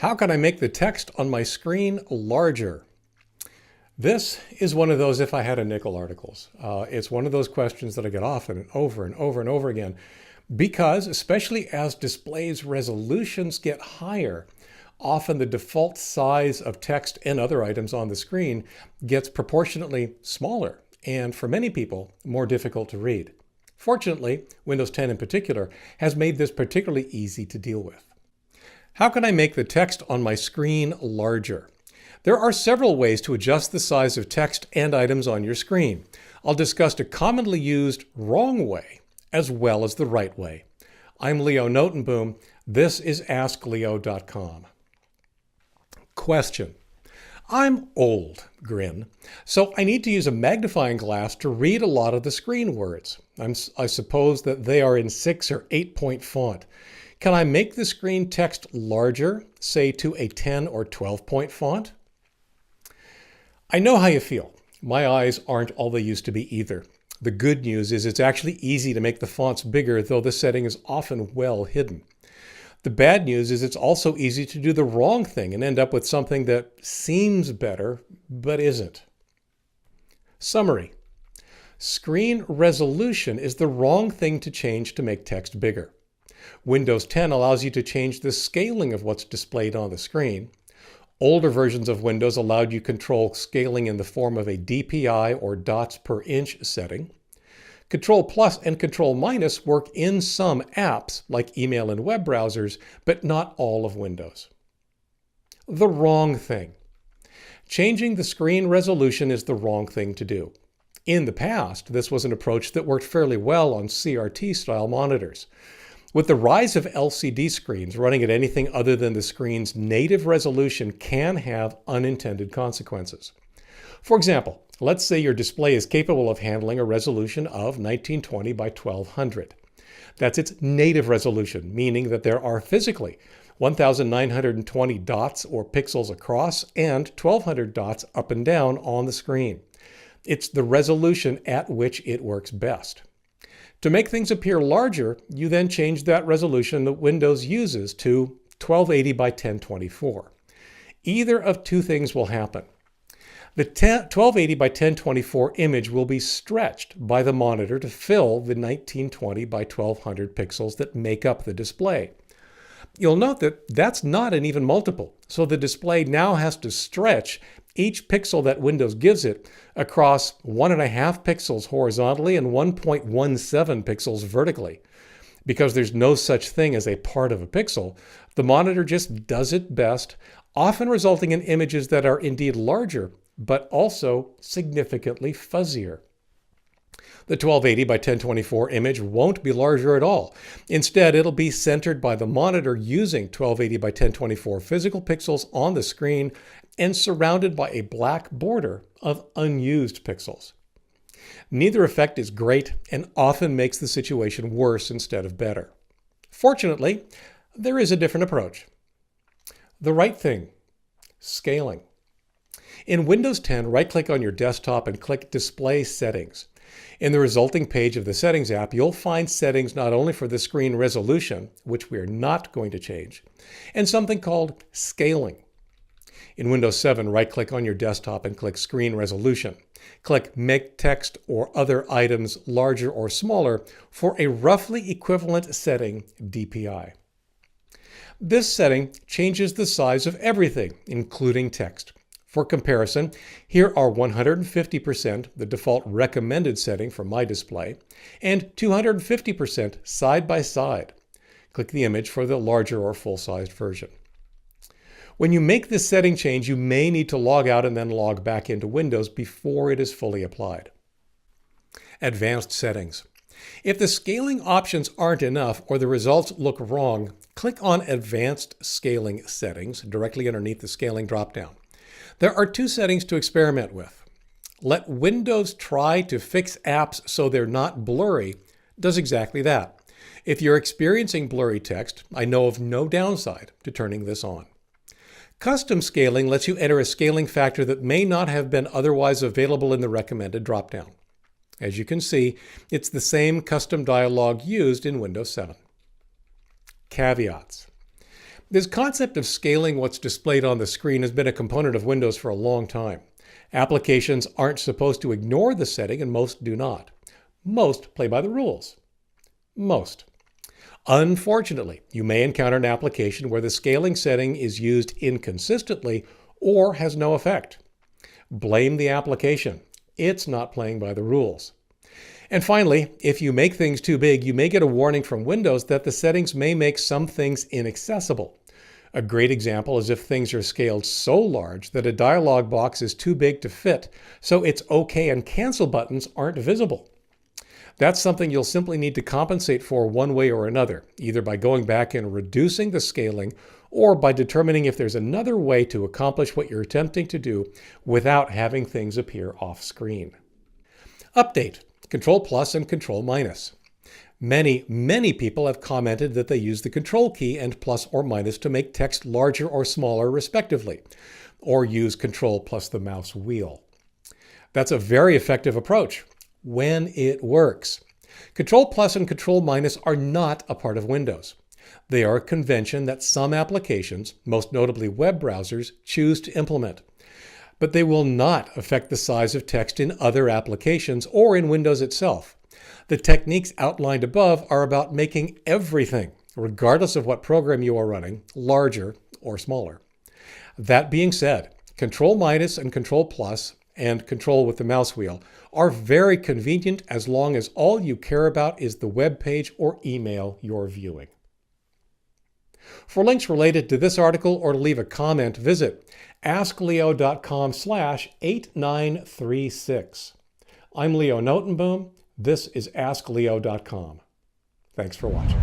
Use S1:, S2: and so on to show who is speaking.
S1: How can I make the text on my screen larger? This is one of those if I had a nickel articles. It's one of those questions that I get often and over and over and over again because, especially as displays resolutions get higher, often the default size of text and other items on the screen gets proportionately smaller and, for many people, more difficult to read. Fortunately, Windows 10 in particular has made this particularly easy to deal with. How can I make the text on my screen larger? There are several ways to adjust the size of text and items on your screen. I'll discuss a commonly used wrong way as well as the right way. I'm Leo Notenboom. This is AskLeo.com. Question. I'm old, grin, so I need to use a magnifying glass to read a lot of the screen words. I suppose that they are in 6 or 8-point font. Can I make the screen text larger, say to a 10 or 12-point font? I know how you feel. My eyes aren't all they used to be either. The good news is it's actually easy to make the fonts bigger, though the setting is often well hidden. The bad news is it's also easy to do the wrong thing and end up with something that seems better, but isn't. Summary. Screen resolution is the wrong thing to change to make text bigger. Windows 10 allows you to change the scaling of what's displayed on the screen. Older versions of Windows allowed you control scaling in the form of a DPI or dots per inch setting. Control plus and Control minus work in some apps like email and web browsers, but not all of Windows. The wrong thing. Changing the screen resolution is the wrong thing to do. In the past, this was an approach that worked fairly well on CRT-style monitors. With the rise of LCD screens, running at anything other than the screen's native resolution can have unintended consequences. For example, let's say your display is capable of handling a resolution of 1920 by 1200. That's its native resolution, meaning that there are physically 1920 dots or pixels across and 1200 dots up and down on the screen. It's the resolution at which it works best. To make things appear larger, you then change that resolution that Windows uses to 1280 by 1024. Either of two things will happen. The 1280 by 1024 image will be stretched by the monitor to fill the 1920 by 1200 pixels that make up the display. You'll note that that's not an even multiple, so the display now has to stretch each pixel that Windows gives it across 1.5 pixels horizontally and 1.17 pixels vertically. Because there's no such thing as a part of a pixel, the monitor just does it best, often resulting in images that are indeed larger, but also significantly fuzzier. The 1280 by 1024 image won't be larger at all. Instead, it'll be centered by the monitor using 1280 by 1024 physical pixels on the screen and surrounded by a black border of unused pixels. Neither effect is great and often makes the situation worse instead of better. Fortunately, there is a different approach. The right thing, scaling. In Windows 10, right-click on your desktop and click Display Settings. In the resulting page of the Settings app, you'll find settings not only for the screen resolution, which we are not going to change, and something called Scaling. In Windows 7, right-click on your desktop and click Screen Resolution. Click Make Text or Other Items Larger or Smaller for a roughly equivalent setting, DPI. This setting changes the size of everything, including text. For comparison, here are 150%, the default recommended setting for my display, and 250% side by side. Click the image for the larger or full-sized version. When you make this setting change, you may need to log out and then log back into Windows before it is fully applied. Advanced settings. If the scaling options aren't enough or the results look wrong, click on Advanced Scaling Settings directly underneath the Scaling dropdown. There are two settings to experiment with. Let Windows Try to Fix Apps So They're Not Blurry does exactly that. If you're experiencing blurry text, I know of no downside to turning this on. Custom scaling lets you enter a scaling factor that may not have been otherwise available in the recommended dropdown. As you can see, it's the same custom dialog used in Windows 7. Caveats. This concept of scaling what's displayed on the screen has been a component of Windows for a long time. Applications aren't supposed to ignore the setting, and most do not. Most play by the rules. Most. Unfortunately, you may encounter an application where the scaling setting is used inconsistently or has no effect. Blame the application. It's not playing by the rules. And finally, if you make things too big, you may get a warning from Windows that the settings may make some things inaccessible. A great example is if things are scaled so large that a dialog box is too big to fit, so its OK and cancel buttons aren't visible. That's something you'll simply need to compensate for one way or another, either by going back and reducing the scaling or by determining if there's another way to accomplish what you're attempting to do without having things appear off screen. Update: Control plus and Control minus. Many people have commented that they use the Control key and plus or minus to make text larger or smaller respectively, or use Control plus the mouse wheel. That's a very effective approach when it works. Control plus and Control minus are not a part of Windows. They are a convention that some applications, most notably web browsers, choose to implement. But they will not affect the size of text in other applications or in Windows itself. The techniques outlined above are about making everything, regardless of what program you are running, larger or smaller. That being said, Control minus and Control plus and Control with the mouse wheel are very convenient as long as all you care about is the web page or email you're viewing. For links related to this article or to leave a comment, visit askleo.com/8936. I'm Leo Notenboom. This is AskLeo.com. Thanks for watching.